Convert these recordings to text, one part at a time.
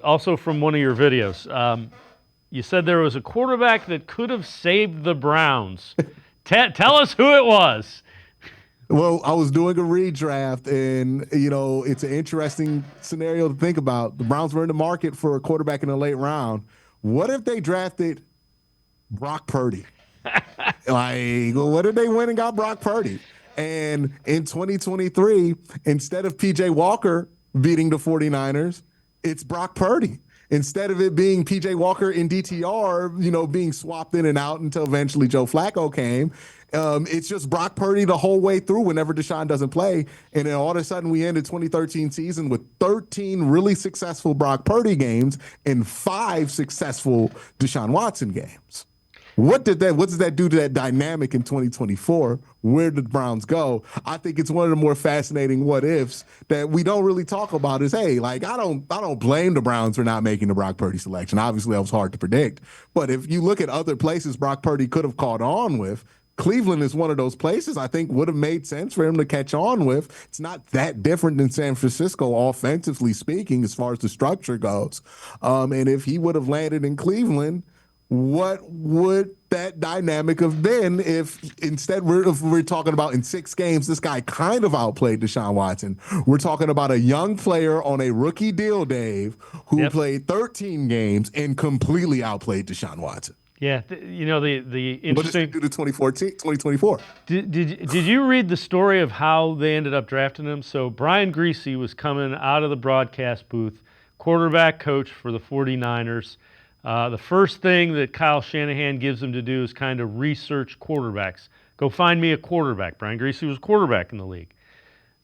Also from one of your videos, you said there was a quarterback that could have saved the Browns. Tell us who it was. Well, I was doing a redraft, and it's an interesting scenario to think about. The Browns were in the market for a quarterback in the late round. What if they drafted Brock Purdy? Like, what did they win and got Brock Purdy? And in 2023, instead of PJ Walker beating the 49ers, it's Brock Purdy. Instead of it being PJ Walker in DTR, being swapped in and out until eventually Joe Flacco came, it's just Brock Purdy the whole way through whenever Deshaun doesn't play. And then all of a sudden we end the 2013 season with 13 really successful Brock Purdy games and 5 successful Deshaun Watson games. What does that do to that dynamic in 2024? Where did the Browns go? I think it's one of the more fascinating what ifs that we don't really talk about is, hey, like I don't blame the Browns for not making the Brock Purdy selection. Obviously that was hard to predict. But if you look at other places Brock Purdy could have caught on with, Cleveland is one of those places I think would have made sense for him to catch on with. It's not that different than San Francisco, offensively speaking, as far as the structure goes. And if he would have landed in Cleveland, what would that dynamic have been if instead we're talking about in 6 games, this guy kind of outplayed Deshaun Watson. We're talking about a young player on a rookie deal, Dave, who played 13 games and completely outplayed Deshaun Watson. Yeah, the interesting. What does it do to 2024? Did you read the story of how they ended up drafting him? So Brian Griese was coming out of the broadcast booth, quarterback coach for the 49ers. The first thing that Kyle Shanahan gives him to do is kind of research quarterbacks. Go find me a quarterback. Brian Griese was quarterback in the league.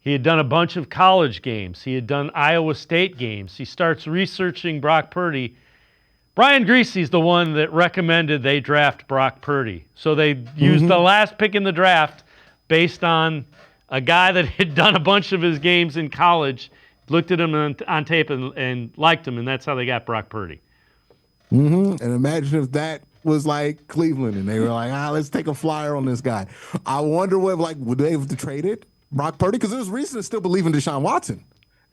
He had done a bunch of college games. He had done Iowa State games. He starts researching Brock Purdy. Brian Griese's the one that recommended they draft Brock Purdy. So they used the last pick in the draft based on a guy that had done a bunch of his games in college, looked at him on tape and liked him, and that's how they got Brock Purdy. And imagine if that was like Cleveland and they were like, let's take a flyer on this guy. I wonder would they have traded Brock Purdy? Because there's reason to still believe in Deshaun Watson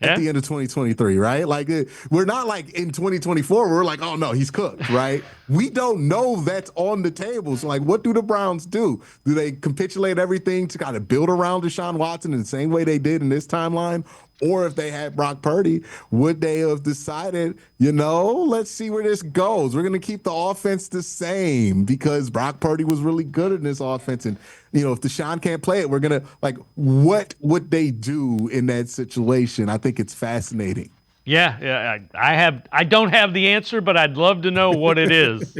at the end of 2023, right? Like, we're not like in 2024, we're like, oh no, he's cooked, right? We don't know that's on the table. So, like, what do the Browns do? Do they capitulate everything to kind of build around Deshaun Watson in the same way they did in this timeline? Or if they had Brock Purdy, would they have decided, let's see where this goes. We're going to keep the offense the same because Brock Purdy was really good in this offense. And, if Deshaun can't play it, we're going to, what would they do in that situation? I think it's fascinating. Yeah, I don't have the answer, but I'd love to know what it is.